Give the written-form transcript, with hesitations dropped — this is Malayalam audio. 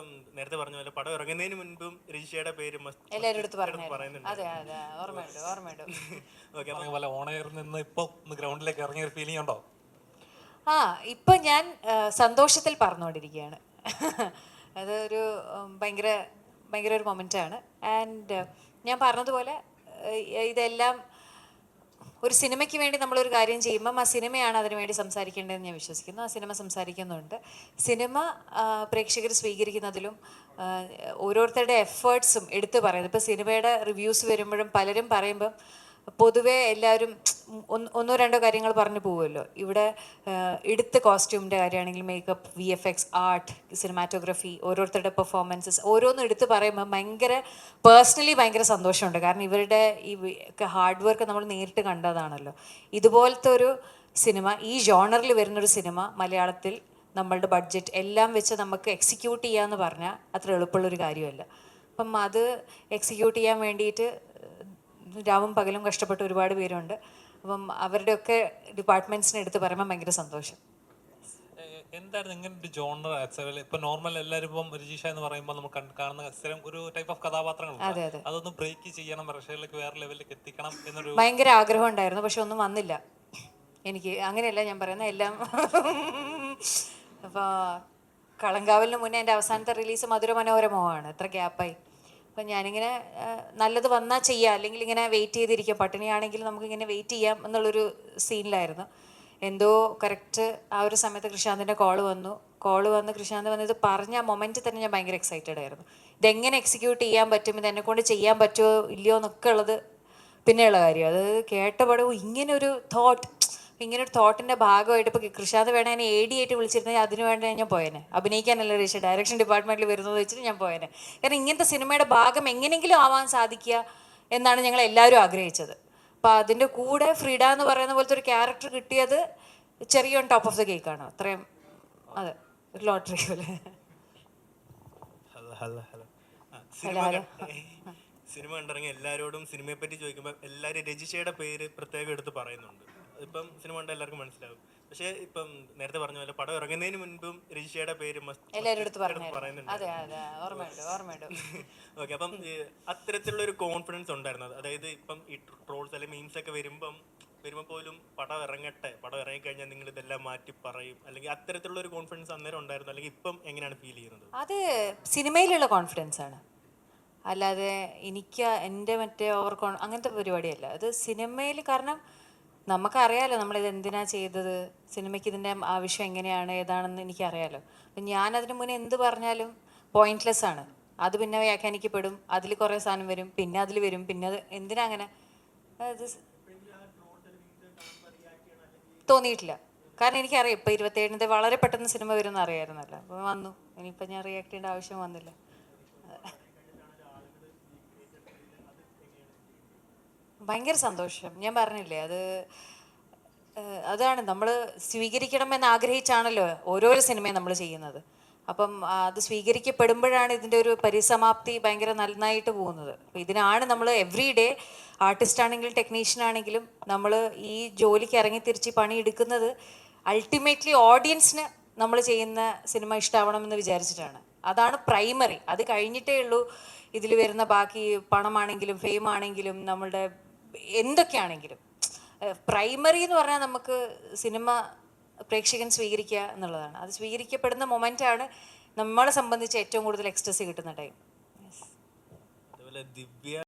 ഇപ്പം നേരത്തെ പറഞ്ഞ പോലെ പടം ഇറങ്ങുന്നതിന് മുൻപും രജിഷയുടെ പേര് എല്ലാവരും എടുത്ത് പറയുന്നുണ്ട്. അതെ അതെ ഓർമ്മയുണ്ട്. ഓക്കെ, പറഞ്ഞ പോലെ ഓണയറിൽ നിന്ന് ഇപ്പൊ ഗ്രൗണ്ടിലേക്ക് ഇറങ്ങിയ ഒരു ഫീലിംഗ് ഉണ്ടോ? ആ ഇപ്പൊ ഞാൻ സന്തോഷത്തിൽ പറഞ്ഞുകൊണ്ടിരിക്കുകയാണ്. അതൊരു ഭയങ്കര ഭയങ്കര ഒരു മൊമെൻ്റാണ്. ആൻഡ് ഞാൻ പറഞ്ഞതുപോലെ ഇതെല്ലാം ഒരു സിനിമയ്ക്ക് വേണ്ടി നമ്മളൊരു കാര്യം ചെയ്യുമ്പം ആ സിനിമയാണ് അതിനു വേണ്ടി സംസാരിക്കേണ്ടതെന്ന് ഞാൻ വിശ്വസിക്കുന്നു. ആ സിനിമ സംസാരിക്കുന്നുണ്ട്. സിനിമ പ്രേക്ഷകർ സ്വീകരിക്കുന്നതിലും ഓരോരുത്തരുടെ എഫേർട്സും എടുത്തു പറയുന്നത്. ഇപ്പോൾ സിനിമയുടെ റിവ്യൂസ് വരുമ്പോഴും പലരും പറയുമ്പം പൊതുവേ എല്ലാവരും ഒന്നോ രണ്ടോ കാര്യങ്ങൾ പറഞ്ഞു പോവുമല്ലോ. ഇവിടെ എടുത്ത കോസ്റ്റ്യൂമിൻ്റെ കാര്യമാണെങ്കിൽ മേക്കപ്പ്, VFX, ആർട്ട്, സിനിമാറ്റോഗ്രഫി, ഓരോരുത്തരുടെ പെർഫോമൻസസ് ഓരോന്നും എടുത്ത് പറയുമ്പോൾ പേഴ്സണലി ഭയങ്കര സന്തോഷമുണ്ട്. കാരണം ഇവരുടെ ഈ ഹാർഡ് വർക്ക് നമ്മൾ നേരിട്ട് കണ്ടതാണല്ലോ. ഇതുപോലത്തെ ഒരു സിനിമ, ഈ ജോണറിൽ വരുന്നൊരു സിനിമ മലയാളത്തിൽ നമ്മളുടെ ബഡ്ജറ്റ് എല്ലാം വെച്ച് നമുക്ക് എക്സിക്യൂട്ട് ചെയ്യാമെന്ന് പറഞ്ഞാൽ അത്ര എളുപ്പമുള്ളൊരു കാര്യമല്ല. അപ്പം അത് എക്സിക്യൂട്ട് ചെയ്യാൻ വേണ്ടിയിട്ട് രാവും പകലും കഷ്ടപ്പെട്ട ഒരുപാട് പേരുണ്ട്. അപ്പം അവരുടെയൊക്കെ ഡിപ്പാർട്ട്മെൻറ്റ്സിനെ എടുത്ത് പറയുമ്പോൾ ഭയങ്കര സന്തോഷം. എന്തായിരുന്നു ഇങ്ങനെ ഒരു ജോണർ? ഇപ്പൊ നോർമൽ എല്ലാവരും ഇപ്പം രജിഷ എന്ന് പറയുമ്പോൾ നമുക്ക് കാണുന്ന സ്ഥിരം ഒരു ടൈപ്പ് ഓഫ് കഥാപാത്രങ്ങളുണ്ട്. അതൊന്ന് ബ്രേക്ക് ചെയ്യണം, പ്രേക്ഷകരിലേക്ക് വേറെ ലെവലിലേക്ക് എത്തിക്കണം എന്നൊരു ഭയങ്കര ആഗ്രഹം ഉണ്ടായിരുന്നു. പക്ഷെ ഒന്നും വന്നില്ല എനിക്ക്. അങ്ങനെയല്ല ഞാൻ പറയുന്നത്, എല്ലാം അപ്പോൾ കളങ്കാവലിന് മുന്നേ എൻ്റെ അവസാനത്തെ റിലീസ് മധുര മനോരമമാണ്. എത്ര ഗ്യാപ്പായി. അപ്പം ഞാനിങ്ങനെ നല്ലത് വന്നാൽ ചെയ്യാം, അല്ലെങ്കിൽ ഇങ്ങനെ വെയിറ്റ് ചെയ്തിരിക്കാം, പട്ടിണിയാണെങ്കിൽ നമുക്കിങ്ങനെ വെയിറ്റ് ചെയ്യാം എന്നുള്ളൊരു സീനിലായിരുന്നു. എന്തോ കറക്റ്റ് ആ ഒരു സമയത്ത് കൃഷാന്തിൻ്റെ കോള് വന്ന് കൃഷാന്ത് വന്നത് പറഞ്ഞ ആ മൊമെൻറ്റിൽ തന്നെ ഞാൻ ഭയങ്കര എക്സൈറ്റഡ് ആയിരുന്നു. ഇതെങ്ങനെ എക്സിക്യൂട്ട് ചെയ്യാൻ പറ്റും, ഇതെന്നെക്കൊണ്ട് ചെയ്യാൻ പറ്റുമോ ഇല്ലയോ എന്നൊക്കെ ഉള്ളത് പിന്നെയുള്ള കാര്യം. അത് കേട്ടപാടും ഇങ്ങനൊരു ഇങ്ങനൊരു തോട്ടിൻ്റെ ഭാഗമായിട്ട് ഇപ്പോൾ കൃഷാന്ത് വേണേ എന്നെ AD ആയിട്ട് വിളിച്ചിരുന്നെങ്കിൽ അതിന് വേണ്ടി ഞാൻ പോയേനെ. അഭിനയിക്കാനല്ല രക്ഷ, ഡയറക്ഷൻ ഡിപ്പാർട്ട്മെൻറ്റിൽ വരുന്നത് വെച്ചിട്ട് ഞാൻ പോയേനെ. കാരണം ഇങ്ങനത്തെ സിനിമയുടെ ഭാഗം എങ്ങനെയെങ്കിലും ആവാൻ സാധിക്കുക എന്നാണ് ഞങ്ങൾ എല്ലാവരും ആഗ്രഹിച്ചത്. അപ്പോൾ അതിൻ്റെ കൂടെ ഫ്രീഡ എന്ന് പറയുന്ന പോലത്തെ ഒരു ക്യാരക്ടർ കിട്ടിയത് ചെറിയ ടോപ്പ് ഓഫ് ദ കേക്കാണ്. അത്രയും അതെ, ഒരു ലോട്ടറി പോലെ. സിനിമ കണ്ടിറങ്ങി എല്ലാവരോടും സിനിമയെ പറ്റി ചോദിക്കുമ്പോൾ എല്ലാവരും രജിഷയുടെ പേര് പ്രത്യേകം എടുത്ത് പറയുന്നുണ്ട്. ഇപ്പം സിനിമ കണ്ട എല്ലാവർക്കും മനസ്സിലാവും. പക്ഷേ ഇപ്പം നേരത്തെ പറഞ്ഞ പോലെ പടം ഇറങ്ങുന്നതിന് മുൻപും രജിഷയുടെ പേര് എല്ലാവരും എടുത്ത് പറയുന്നുണ്ട്. ഓർമ്മയുണ്ട്. ഓക്കെ, അപ്പം അത്തരത്തിലുള്ള ഒരു കോൺഫിഡൻസ് ഉണ്ടായിരുന്നത്, അതായത് ഇപ്പം ഈ ട്രോൾസ് അല്ലെങ്കിൽ മീംസ് ഒക്കെ വരുമ്പോൾ പോലും പടം ഇറങ്ങിക്കഴിഞ്ഞാൽ നിങ്ങൾ ഇതെല്ലാം മാറ്റി പറയും, അല്ലെങ്കിൽ അത്തരത്തിലുള്ള ഒരു കോൺഫിഡൻസ് അന്നേരം ഉണ്ടായിരുന്നു, അല്ലെങ്കിൽ ഇപ്പം എങ്ങനെയാണ് ഫീൽ ചെയ്യുന്നത്? അത് സിനിമയിലുള്ള കോൺഫിഡൻസ് ആണ്, അല്ലാതെ എനിക്ക് എൻ്റെ അങ്ങനത്തെ പരിപാടിയല്ല. അത് സിനിമയിൽ, കാരണം നമുക്കറിയാലോ നമ്മളിത് എന്തിനാണ് ചെയ്തത്, സിനിമയ്ക്ക് ഇതിൻ്റെ ആവശ്യം എങ്ങനെയാണ് ഏതാണെന്ന് എനിക്കറിയാലോ. അപ്പം ഞാനതിന് മുന്നേ എന്ത് പറഞ്ഞാലും പോയിന്റ്ലെസ് ആണ്. അത് പിന്നെ വ്യാഖ്യാനിക്കപ്പെടും, അതിൽ കുറേ സാധനം വരും, പിന്നെ അതിൽ വരും, പിന്നെ അത് എന്തിനാ അങ്ങനെ അത് തോന്നിയിട്ടില്ല. കാരണം എനിക്കറിയാം ഇപ്പം 27 വളരെ പെട്ടെന്ന് സിനിമ വരുമെന്ന് അറിയാമായിരുന്നല്ലോ. അപ്പോൾ വന്നു, ഇനിയിപ്പം ഞാൻ റിയാക്ട് ചെയ്യേണ്ട ആവശ്യം വന്നില്ല. ഭയങ്കര സന്തോഷം. ഞാൻ പറഞ്ഞില്ലേ, അതാണ് നമ്മൾ സ്വീകരിക്കണമെന്ന് ആഗ്രഹിച്ചാണല്ലോ ഓരോരോ സിനിമയും നമ്മൾ ചെയ്യുന്നത്. അപ്പം അത് സ്വീകരിക്കപ്പെടുമ്പോഴാണ് ഇതിൻ്റെ ഒരു പരിസമാപ്തി ഭയങ്കര നന്നായിട്ട് പോകുന്നത്. അപ്പം ഇതിനാണ് നമ്മൾ എവ്രി ഡേ, ആർട്ടിസ്റ്റ് ആണെങ്കിലും ടെക്നീഷ്യൻ ആണെങ്കിലും നമ്മൾ ഈ ജോലിക്ക് ഇറങ്ങി തിരിച്ച് പണിയെടുക്കുന്നത് അൾട്ടിമേറ്റ്ലി ഓഡിയൻസിന് നമ്മൾ ചെയ്യുന്ന സിനിമ ഇഷ്ടമാവണമെന്ന് വിചാരിച്ചിട്ടാണ്. അതാണ് പ്രൈമറി. അത് കഴിഞ്ഞിട്ടേ ഉള്ളൂ ഇതിൽ വരുന്ന ബാക്കി പണമാണെങ്കിലും ഫെയിം ആണെങ്കിലും നമ്മളുടെ എന്തൊക്കെയാണെങ്കിലും. പ്രൈമറി എന്ന് പറഞ്ഞാൽ നമുക്ക് സിനിമ പ്രേക്ഷകൻ സ്വീകരിക്കുക എന്നുള്ളതാണ്. അത് സ്വീകരിക്കപ്പെടുന്ന മൊമെൻ്റാണ് നമ്മളെ സംബന്ധിച്ച് ഏറ്റവും കൂടുതൽ എക്സ്റ്റസി കിട്ടുന്ന ടൈം. അതുപോലെ ദിവ്യ